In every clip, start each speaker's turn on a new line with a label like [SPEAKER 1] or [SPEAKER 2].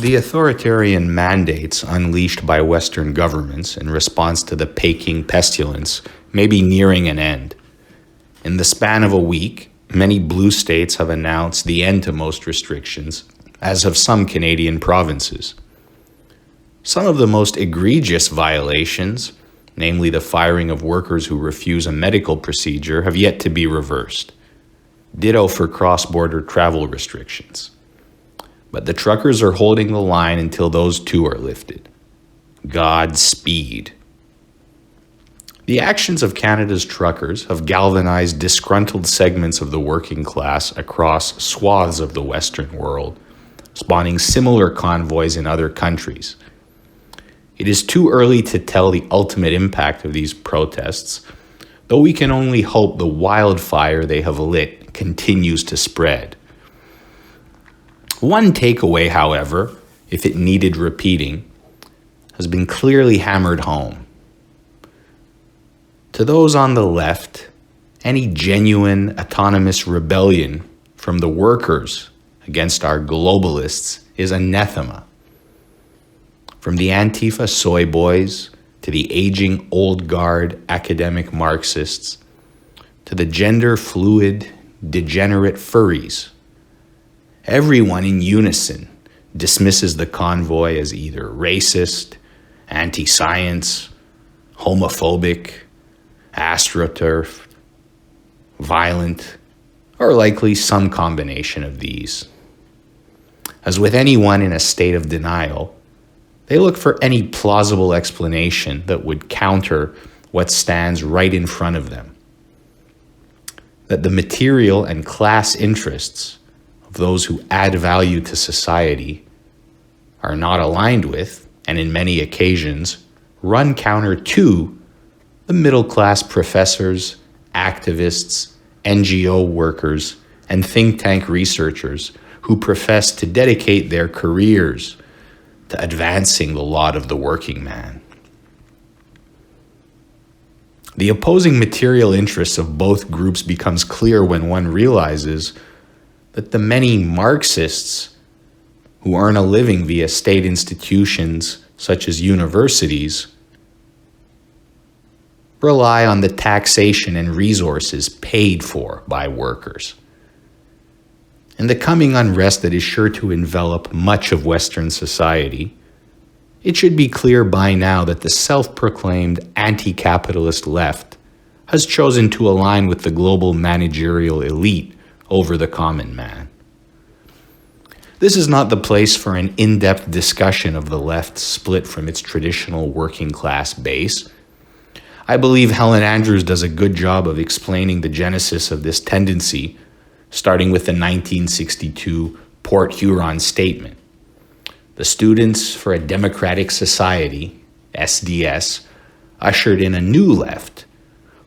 [SPEAKER 1] The authoritarian mandates unleashed by Western governments in response to the Peking pestilence may be nearing an end. In the span of a week, many blue states have announced the end to most restrictions, as have some Canadian provinces. Some of the most egregious violations, namely the firing of workers who refuse a medical procedure, have yet to be reversed. Ditto for cross-border travel restrictions. But the truckers are holding the line until those too are lifted. Godspeed. The actions of Canada's truckers have galvanized disgruntled segments of the working class across swaths of the Western world, spawning similar convoys in other countries. It is too early to tell the ultimate impact of these protests, though we can only hope the wildfire they have lit continues to spread. One takeaway, however, if it needed repeating, has been clearly hammered home. To those on the left, any genuine autonomous rebellion from the workers against our globalists is anathema. From the Antifa soy boys to the aging old guard academic Marxists to the gender fluid degenerate furries, everyone in unison dismisses the convoy as either racist, anti-science, homophobic, astroturf, violent, or likely some combination of these. As with anyone in a state of denial, they look for any plausible explanation that would counter what stands right in front of them. That the material and class interests of those who add value to society are not aligned with, and in many occasions, run counter to the middle-class professors, activists, NGO workers, and think tank researchers who profess to dedicate their careers to advancing the lot of the working man. The opposing material interests of both groups becomes clear when one realizes that the many Marxists who earn a living via state institutions such as universities rely on the taxation and resources paid for by workers. In the coming unrest that is sure to envelop much of Western society, it should be clear by now that the self-proclaimed anti-capitalist left has chosen to align with the global managerial elite over the common man. This is not the place for an in-depth discussion of the left split from its traditional working class base. I believe Helen Andrews does a good job of explaining the genesis of this tendency, starting with the 1962 Port Huron Statement. The Students for a Democratic Society, SDS, ushered in a new left,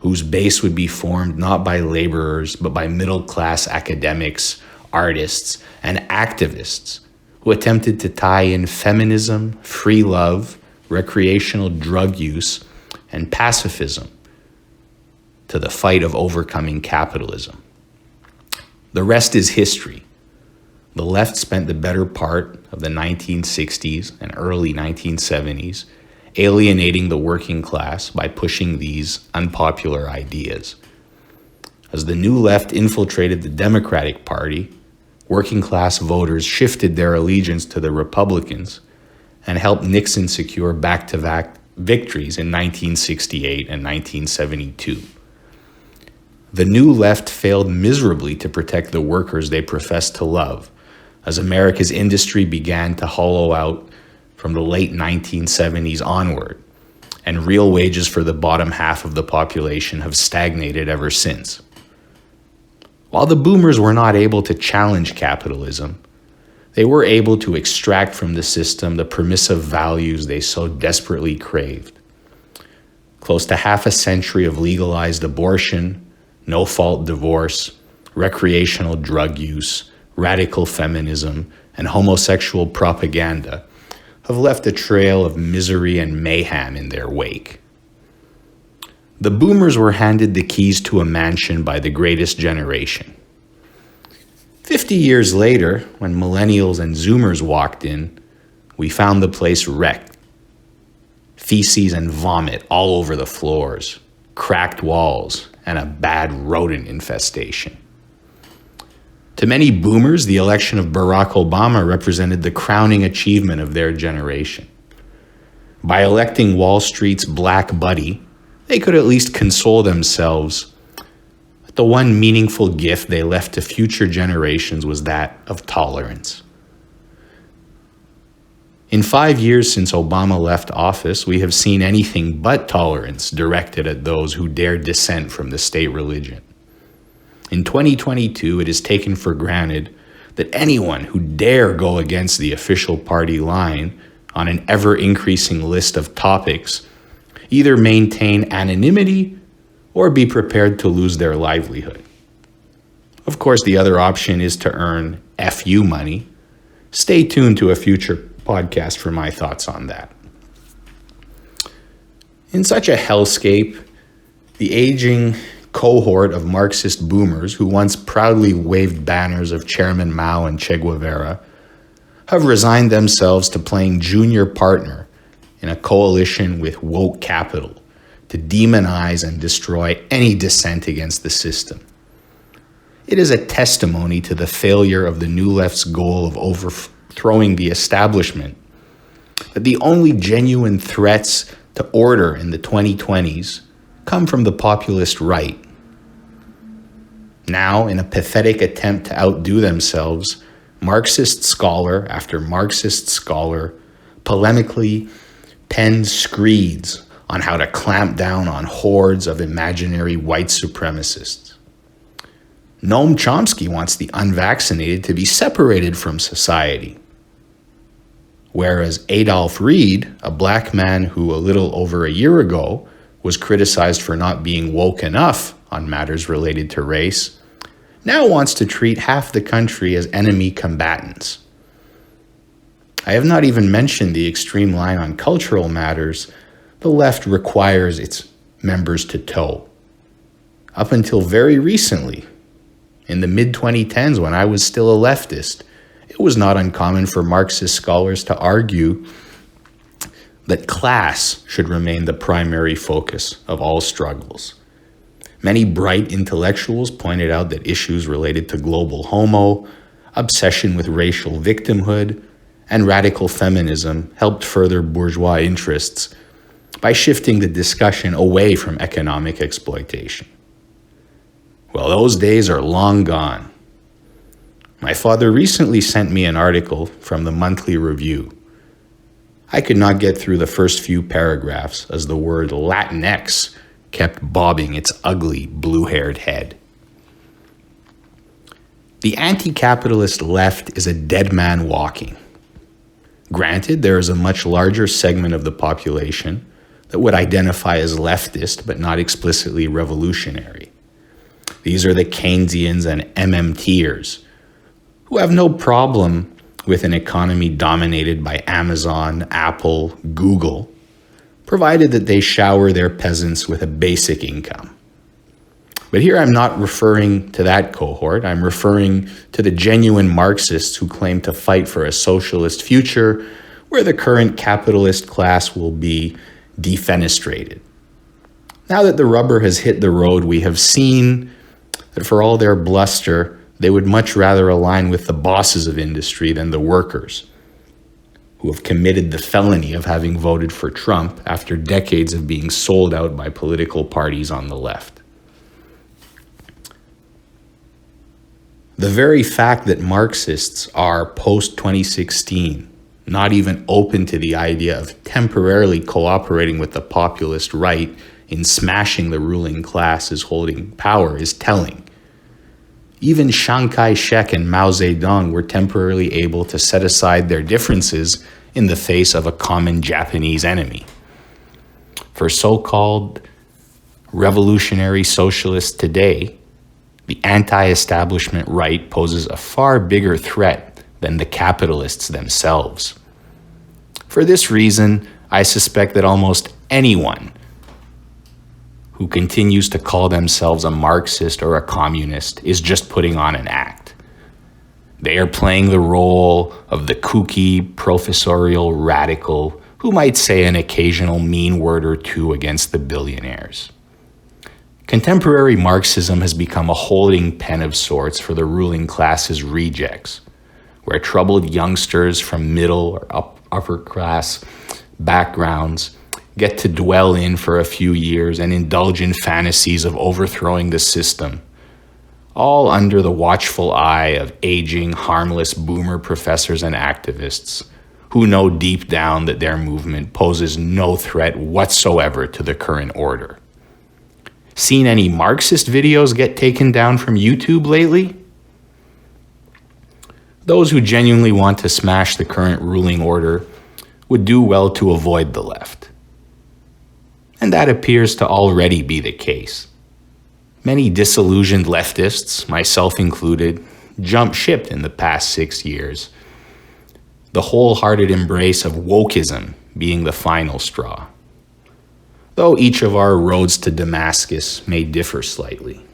[SPEAKER 1] whose base would be formed not by laborers, but by middle-class academics, artists, and activists who attempted to tie in feminism, free love, recreational drug use, and pacifism to the fight of overcoming capitalism. The rest is history. The left spent the better part of the 1960s and early 1970s alienating the working class by pushing these unpopular ideas. As the new left infiltrated the Democratic Party, working class voters shifted their allegiance to the Republicans and helped Nixon secure back-to-back victories in 1968 and 1972. The new left failed miserably to protect the workers they professed to love, as America's industry began to hollow out from the late 1970s onward, and real wages for the bottom half of the population have stagnated ever since. While the boomers were not able to challenge capitalism, they were able to extract from the system the permissive values they so desperately craved. Close to half a century of legalized abortion, no-fault divorce, recreational drug use, radical feminism, and homosexual propaganda have left a trail of misery and mayhem in their wake. The boomers were handed the keys to a mansion by the greatest generation. 50 years later, when millennials and zoomers walked in, we found the place wrecked. Feces and vomit all over the floors, cracked walls, and a bad rodent infestation. To many boomers, the election of Barack Obama represented the crowning achievement of their generation. By electing Wall Street's Black Buddy, they could at least console themselves that the one meaningful gift they left to future generations was that of tolerance. In 5 years since Obama left office, we have seen anything but tolerance directed at those who dare dissent from the state religion. In 2022, it is taken for granted that anyone who dare go against the official party line on an ever-increasing list of topics either maintain anonymity or be prepared to lose their livelihood. Of course, the other option is to earn FU money. Stay tuned to a future podcast for my thoughts on that. In such a hellscape, the aging cohort of Marxist boomers who once proudly waved banners of Chairman Mao and Che Guevara have resigned themselves to playing junior partner in a coalition with woke capital to demonize and destroy any dissent against the system. It is a testimony to the failure of the New Left's goal of overthrowing the establishment that the only genuine threats to order in the 2020s come from the populist right. Now, in a pathetic attempt to outdo themselves, Marxist scholar after Marxist scholar polemically penned screeds on how to clamp down on hordes of imaginary white supremacists. Noam Chomsky wants the unvaccinated to be separated from society, whereas Adolph Reed, a black man who a little over a year ago was criticized for not being woke enough on matters related to race, now wants to treat half the country as enemy combatants. I have not even mentioned the extreme line on cultural matters the left requires its members to toe. Up until very recently, in the mid-2010s when I was still a leftist, it was not uncommon for Marxist scholars to argue that class should remain the primary focus of all struggles. Many bright intellectuals pointed out that issues related to global homo, obsession with racial victimhood, and radical feminism helped further bourgeois interests by shifting the discussion away from economic exploitation. Well, those days are long gone. My father recently sent me an article from the Monthly Review. I could not get through the first few paragraphs as the word Latinx kept bobbing its ugly blue-haired head. The anti-capitalist left is a dead man walking. Granted, there is a much larger segment of the population that would identify as leftist but not explicitly revolutionary. These are the Keynesians and MMTers, who have no problem with an economy dominated by Amazon, Apple, Google, provided that they shower their peasants with a basic income. But here I'm not referring to that cohort. I'm referring to the genuine Marxists who claim to fight for a socialist future where the current capitalist class will be defenestrated. Now that the rubber has hit the road, we have seen that for all their bluster, they would much rather align with the bosses of industry than the workers, who have committed the felony of having voted for Trump after decades of being sold out by political parties on the left. The very fact that Marxists are, post-2016, not even open to the idea of temporarily cooperating with the populist right in smashing the ruling classes holding power is telling. Even Chiang Kai-shek and Mao Zedong were temporarily able to set aside their differences in the face of a common Japanese enemy. For so-called revolutionary socialists today, the anti-establishment right poses a far bigger threat than the capitalists themselves. For this reason, I suspect that almost anyone who continues to call themselves a Marxist or a communist is just putting on an act. They are playing the role of the kooky, professorial radical who might say an occasional mean word or two against the billionaires. Contemporary Marxism has become a holding pen of sorts for the ruling class's rejects, where troubled youngsters from middle or upper class backgrounds get to dwell in for a few years and indulge in fantasies of overthrowing the system, all under the watchful eye of aging, harmless boomer professors and activists who know deep down that their movement poses no threat whatsoever to the current order. Seen any Marxist videos get taken down from YouTube lately? Those who genuinely want to smash the current ruling order would do well to avoid the left. And that appears to already be the case. Many disillusioned leftists, myself included, jumped ship in the past 6 years, the wholehearted embrace of wokeism being the final straw, though each of our roads to Damascus may differ slightly.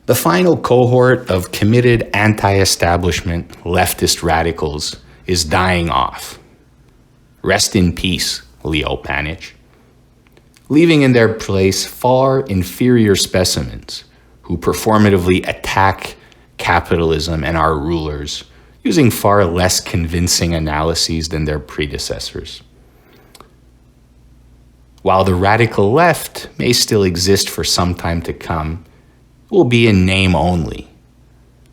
[SPEAKER 1] The final cohort of committed anti-establishment leftist radicals is dying off. Rest in peace, Leo Panitch, leaving in their place far inferior specimens who performatively attack capitalism and our rulers using far less convincing analyses than their predecessors. While the radical left may still exist for some time to come, it will be in name only.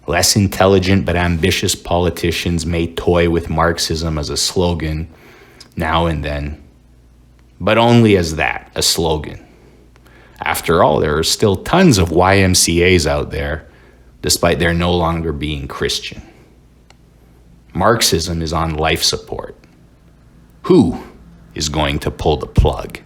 [SPEAKER 1] Less intelligent but ambitious politicians may toy with Marxism as a slogan now and then, but only as that, a slogan. After all, there are still tons of YMCAs out there, despite their no longer being Christian. Marxism is on life support. Who is going to pull the plug?